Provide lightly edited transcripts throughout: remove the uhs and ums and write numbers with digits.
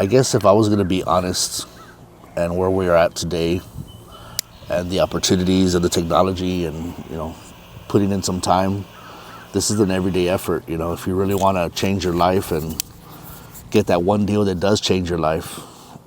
I guess if I was going to be honest and where we are at today and the opportunities and the technology and, putting in some time, this is an everyday effort. If you really want to change your life and get that one deal that does change your life,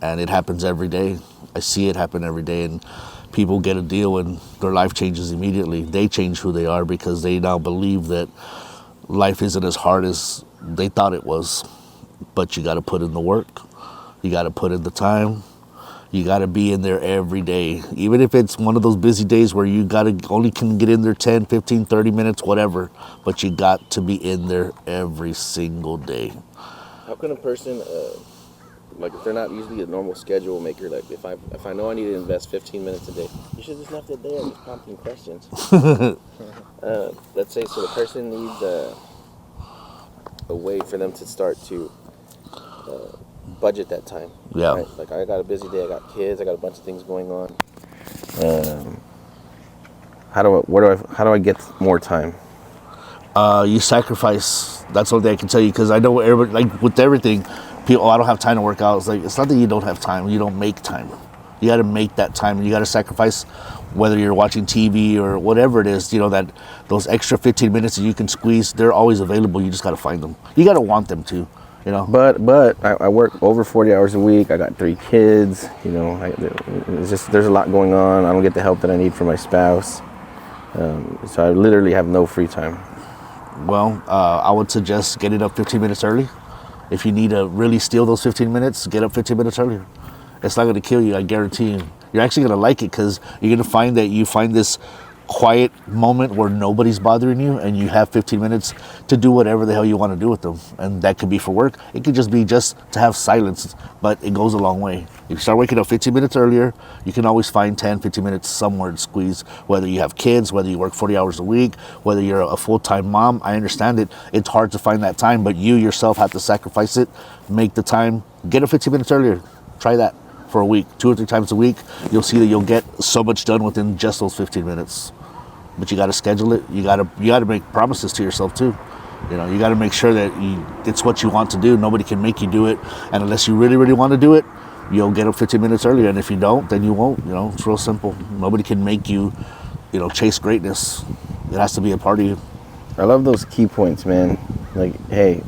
and it happens every day. I see it happen every day, and people get a deal and their life changes immediately. They change who they are because they now believe that life isn't as hard as they thought it was. But you got to put in the work. You got to put in the time. You got to be in there every day. Even if it's one of those busy days where you only can get in there 10, 15, 30 minutes, whatever. But you got to be in there every single day. How can a person, if they're not usually a normal schedule maker, like if I know I need to invest 15 minutes a day, you should just left it there just prompting questions. Let's say, so the person needs a way for them to start to budget that time. Yeah. Right? Like, I got a busy day, I got kids, I got a bunch of things going on. How do I get more time? You sacrifice. That's the only thing I can tell you, because I know everybody, like with everything, people, I don't have time to work out. It's not that you don't have time, you don't make time. You got to make that time. You got to sacrifice, whether you're watching TV or whatever it is, that those extra 15 minutes that you can squeeze, they're always available. You just got to find them. You got to want them too, But I work over 40 hours a week. I got 3 kids, it's just, there's a lot going on. I don't get the help that I need from my spouse. So I literally have no free time. Well, I would suggest getting up 15 minutes early. If you need to really steal those 15 minutes, get up 15 minutes earlier. It's not going to kill you, I guarantee you. You're actually going to like it, because you're going to find that you find this quiet moment where nobody's bothering you, and you have 15 minutes to do whatever the hell you want to do with them. And that could be for work. It could just be just to have silence, but it goes a long way. If you start waking up 15 minutes earlier, you can always find 10, 15 minutes somewhere to squeeze, whether you have kids, whether you work 40 hours a week, whether you're a full-time mom. I understand it. It's hard to find that time, but you yourself have to sacrifice it, make the time, get up 15 minutes earlier. Try that for a week, 2 or 3 times a week. You'll see that you'll get so much done within just those 15 minutes. But you got to schedule it. You got to make promises to yourself too. You got to make sure that it's what you want to do. Nobody can make you do it, and unless you really, really want to do it, you'll get up 15 minutes earlier. And if you don't, then you won't. It's real simple. Nobody can make you, chase greatness. It has to be a part of you. I love those key points, man. Like, hey,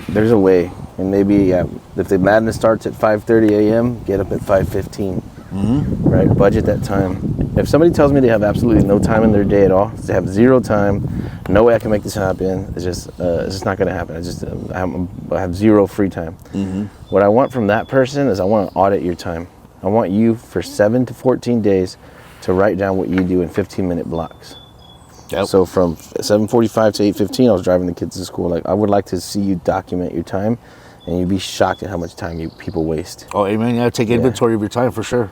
there's a way. And maybe if the madness starts at 5:30 a.m., get up at 5:15. Mm-hmm. Right? Budget that time. If somebody tells me they have absolutely no time in their day at all, they have 0 time, no way I can make this happen, it's just not going to happen. I have 0 free time. Mm-hmm. What I want from that person is I want to audit your time. I want you for 7 to 14 days to write down what you do in 15-minute blocks. Yep. So from 7:45 to 8:15, I was driving the kids to school. Like, I would like to see you document your time, and you'd be shocked at how much time people waste. Oh, amen. You got to take inventory of your time for sure.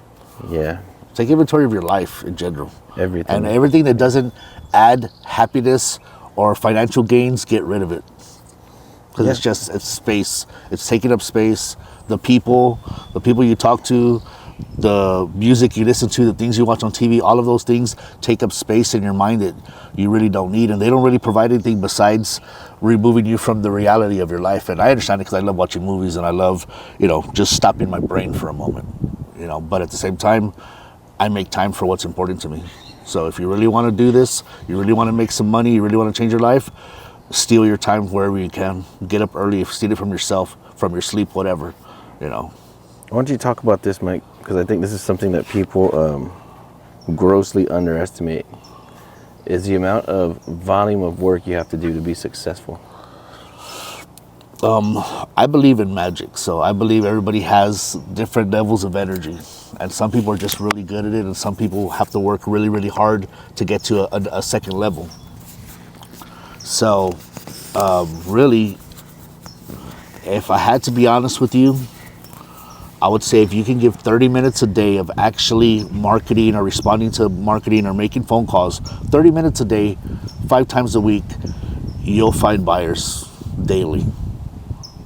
Yeah. Take inventory of your life in general. Everything. And everything that doesn't add happiness or financial gains, get rid of it. Because it's space. It's taking up space. The people you talk to, the music you listen to, the things you watch on TV, all of those things take up space in your mind that you really don't need. And they don't really provide anything besides removing you from the reality of your life. And I understand it, because I love watching movies, and I love, just stopping my brain for a moment. But at the same time, I make time for what's important to me. So if you really want to do this, you really want to make some money, you really want to change your life, steal your time wherever you can. Get up early, steal it from yourself, from your sleep, whatever, Why don't you talk about this, Mike? Because I think this is something that people grossly underestimate, is the amount of volume of work you have to do to be successful. I believe in magic, so I believe everybody has different levels of energy, and some people are just really good at it, and some people have to work really, really hard to get to a second level. So, really, if I had to be honest with you, I would say if you can give 30 minutes a day of actually marketing or responding to marketing or making phone calls, 30 minutes a day, 5 times a week, you'll find buyers daily.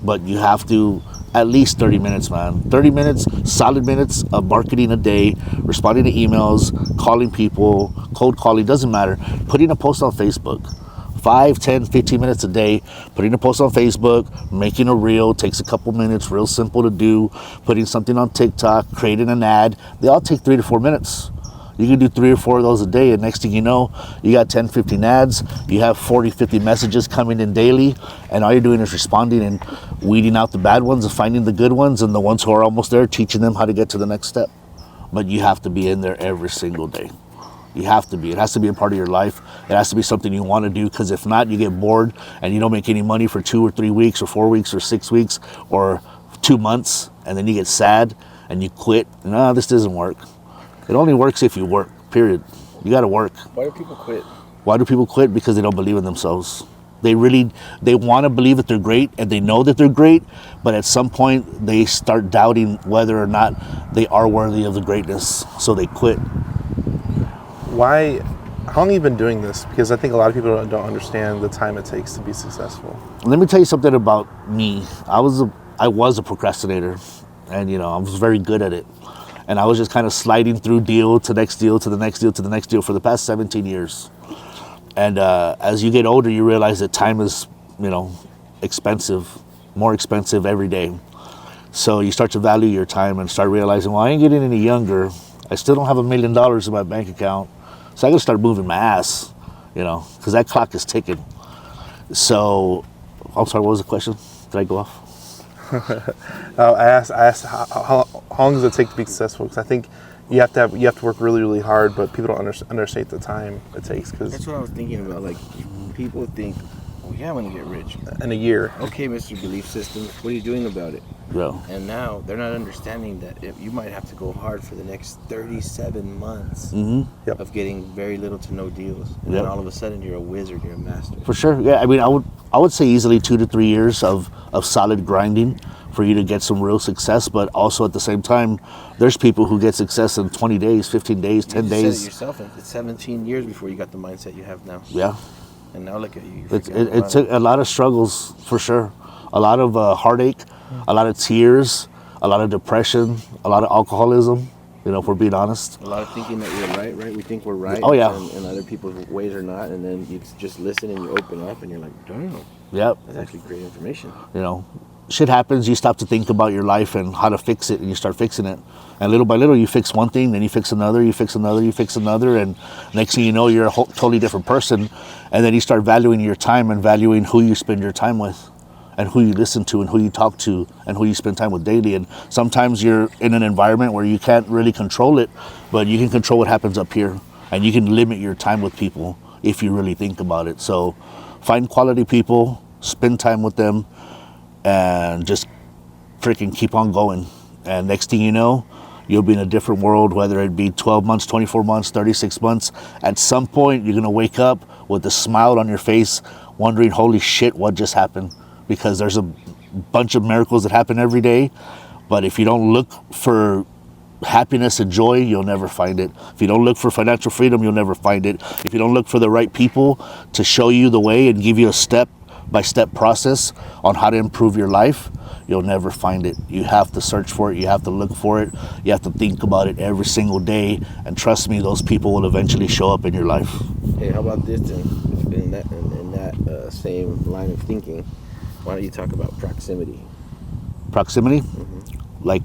But you have to at least 30 minutes, man. 30 minutes, solid minutes of marketing a day, responding to emails, calling people, cold calling, doesn't matter. Putting a post on Facebook. 5, 10, 15 minutes a day. Putting a post on Facebook, making a reel takes a couple minutes, real simple to do. Putting something on TikTok, creating an ad, they all take 3 to 4 minutes. You can do 3 or 4 of those a day, and next thing you know, you got 10, 15 ads, you have 40, 50 messages coming in daily, and all you're doing is responding and weeding out the bad ones and finding the good ones, and the ones who are almost there, teaching them how to get to the next step. But you have to be in there every single day. You have to be. It has to be a part of your life. It has to be something you want to do, because if not, you get bored and you don't make any money for 2 or 3 weeks or 4 weeks or 6 weeks or 2 months, and then you get sad and you quit. No, this doesn't work. It only works if you work, period. You got to work. Why do people quit? Why do people quit? Because they don't believe in themselves. They want to believe that they're great, and they know that they're great, but at some point they start doubting whether or not they are worthy of the greatness, so they quit. Why? How long have you been doing this? Because I think a lot of people don't understand the time it takes to be successful. Let me tell you something about me. I was a procrastinator, and I was very good at it. And I was just kind of sliding through deal to next deal to the next deal to the next deal for the past 17 years. And as you get older, you realize that time is, expensive, more expensive every day. So you start to value your time and start realizing, well, I ain't getting any younger. I still don't have $1 million in my bank account. So I got to start moving my ass, because that clock is ticking. So, I'm sorry, what was the question? Did I go off? I asked how long does it take to be successful? Because I think you have to work really, really hard, but people don't understate the time it takes. Cause that's what I was thinking about. Like, people think, oh yeah, I'm gonna get rich in a year. Okay, Mr. Belief System, what are you doing about it? Yeah. And now they're not understanding that if you might have to go hard for the next 37 months of getting very little to no deals, and then all of a sudden you're a wizard, you're a master. For sure. Yeah. I mean, I would say easily 2 to 3 years of solid grinding for you to get some real success. But also at the same time, there's people who get success in 20 days, 15 days, 10 days. You said it yourself. It's 17 years before you got the mindset you have now. Yeah. And now look at you. It took a lot of struggles, for sure. A lot of heartache, a lot of tears, a lot of depression, a lot of alcoholism, if we're being honest. A lot of thinking that we're right? We think we're right. Oh, yeah. And other people's ways are not. And then you just listen and you open up and you're like, damn. Yep. That's actually great information. Shit happens, you stop to think about your life and how to fix it, and you start fixing it. And little by little, you fix one thing, then you fix another, you fix another, you fix another, and next thing you know, you're a totally different person. And then you start valuing your time and valuing who you spend your time with, and who you listen to, and who you talk to, and who you spend time with daily. And sometimes you're in an environment where you can't really control it, but you can control what happens up here, and you can limit your time with people if you really think about it. So find quality people, spend time with them, and just freaking keep on going. And next thing you know, you'll be in a different world, whether it be 12 months, 24 months, 36 months. At some point, you're going to wake up with a smile on your face, wondering, holy shit, what just happened? Because there's a bunch of miracles that happen every day. But if you don't look for happiness and joy, you'll never find it. If you don't look for financial freedom, you'll never find it. If you don't look for the right people to show you the way and give you a step-by-step process on how to improve your life, you'll never find it. You have to search for it. You have to look for it. You have to think about it every single day. And trust me, those people will eventually show up in your life. Hey, how about this then? In that same line of thinking, why don't you talk about proximity? Proximity? Like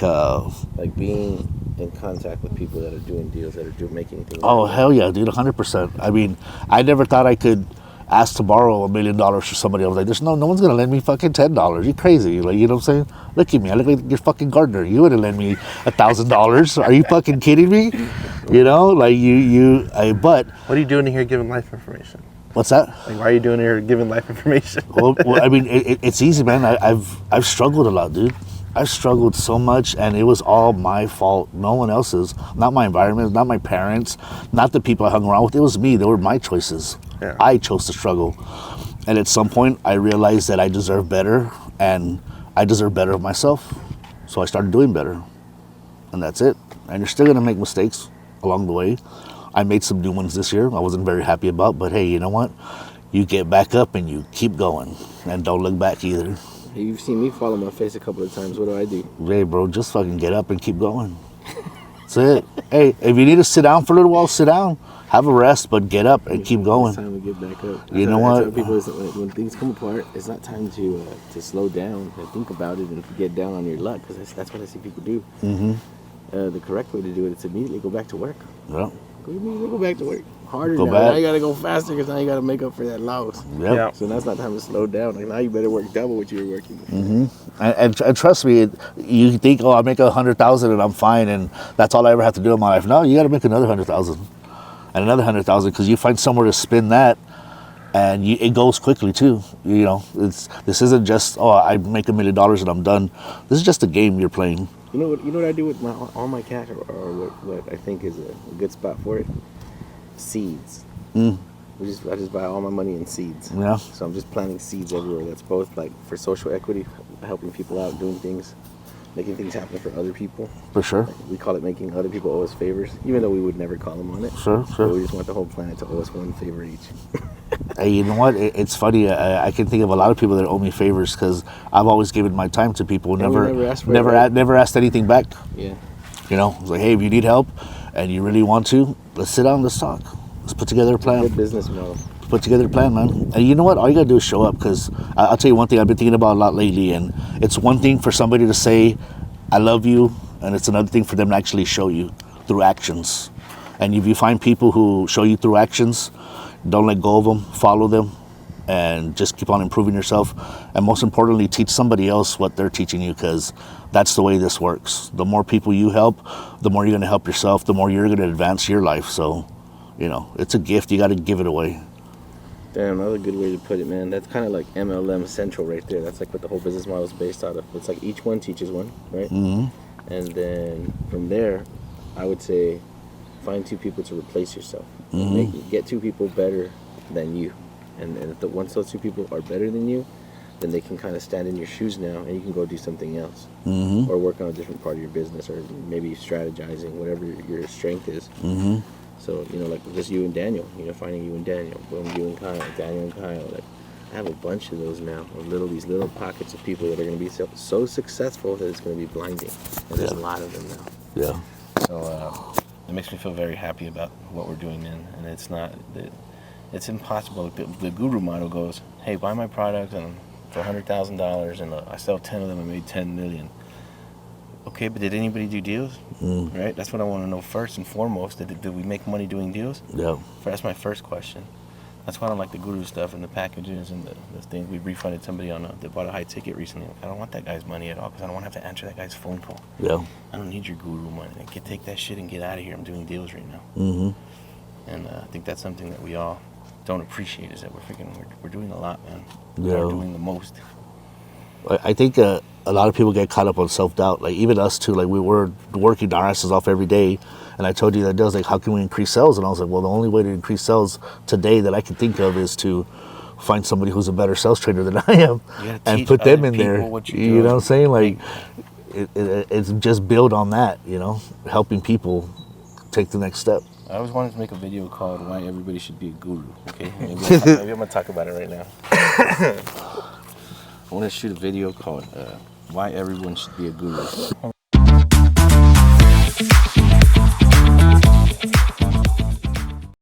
being in contact with people that are doing deals, that are making things. Oh, hell yeah, dude, 100%. I mean, I never thought I could ask to borrow $1 million for somebody. I was like, no one's gonna lend me fucking $10. You crazy? Like, you know what I'm saying? Look at me, I look like your fucking gardener. You wouldn't lend me $1,000. Are you fucking kidding me? But what are you doing here giving life information? What's that? Like, why are you doing here giving life information? well, I mean, it's easy, man. I've struggled a lot, dude. I've struggled so much, and it was all my fault. No one else's. Not my environment, not my parents, not the people I hung around with. It was me. They were my choices. Yeah. I chose to struggle. And at some point, I realized that I deserve better, and I deserve better of myself. So I started doing better. And that's it. And you're still going to make mistakes along the way. I made some new ones this year I wasn't very happy about, but hey, you know what? You get back up and you keep going. And don't look back either. You've seen me fall on my face a couple of times. What do I do? Hey, bro, just fucking get up and keep going. That's it. Hey, if you need to sit down for a little while, sit down. have a rest, but get up and keep It's going. time to get back up. You know I what? tell people is when things come apart, it's not time to slow down and think about it and get down on your luck, because that's what I see people do. The correct way to do it is immediately go back to work. Yeah. Immediately go back to work. Harder Go now. back. Now you gotta go faster because now you gotta make up for that loss. Yep. Yeah. So that's not time to slow down. Like now you better work double what you were working before. And trust me, you think, oh, I make 100,000 and I'm fine, and that's all I ever have to do in my life. No, you got to make another 100,000 and another 100,000, because you find somewhere to spin that, and it goes quickly too. You know, this isn't just, oh, I make $1 million and I'm done. This is just a game you're playing. You know what I do with all my cash, or what I think is a good spot for it? Seeds. I just buy all my money in seeds. Yeah. So I'm just planting seeds everywhere. That's both like for social equity, helping people out, doing things, making things happen for other people. For sure. We call it making other people owe us favors, even though we would never call them on it. Sure. But we just want the whole planet to owe us one favor each. Hey, you know what? It's funny. I can think of a lot of people that owe me favors, because I've always given my time to people. And Never, we never asked for it, right? never asked anything back. Yeah. You know, it's like, hey, if you need help and you really want to, let's sit down, let's talk. Let's put together a plan. Good business model. Put together a plan, man. And you know what? All you gotta do is show up, because I'll tell you one thing I've been thinking about a lot lately, and it's one thing for somebody to say, I love you, and it's another thing for them to actually show you through actions. And if you find people who show you through actions, don't let go of them, follow them, and just keep on improving yourself. And most importantly, teach somebody else what they're teaching you, because that's the way this works. The more people you help, the more you're gonna help yourself, the more you're gonna advance your life. So, you know, it's a gift. You got to give it away. Damn, another good way to put it, man. That's kind of like MLM Central right there. That's like what the whole business model is based out of. It's like each one teaches one, right? And then from there, I would say find two people to replace yourself. Get two people better than you. And if once those two people are better than you, then they can kind of stand in your shoes now, and you can go do something else. Or work on a different part of your business, or maybe strategizing, whatever your strength is. So, you know, like just you and Daniel, you know, finding you and Daniel, boom, you and Kyle, Daniel and Kyle. Like, I have a bunch of those now, of these little pockets of people that are going to be so successful that it's going to be blinding. And there's a lot of them now. Yeah. So it makes me feel very happy about what we're doing, man. And it's impossible. The guru model goes, hey, buy my product and for $100,000, and I sell 10 of them and made 10 million. Okay, but did anybody do deals? Right? That's what I want to know first and foremost. Did we make money doing deals? Yeah. That's my first question. That's why I don't like the guru stuff and the packages and the things. We refunded somebody that bought a high ticket recently. I don't want that guy's money at all, because I don't want to have to answer that guy's phone call. Yeah. I don't need your guru money. Take that shit and get out of here. I'm doing deals right now. And I think that's something that we all don't appreciate, is that we're doing a lot, man. Yeah. We're doing the most. I think a lot of people get caught up on self-doubt. Like even us too. Like we were working our asses off every day, and I told you that day, I was like, how can we increase sales? And I was like, well, the only way to increase sales today that I can think of is to find somebody who's a better sales trainer than I am, and put them in there. You know what I'm saying? Like it's just build on that. You know, helping people take the next step. I always wanted to make a video called "Why Everybody Should Be a Guru." Okay, maybe I'm gonna talk about it right now. I want to shoot a video called "Why Everyone Should Be a Guru."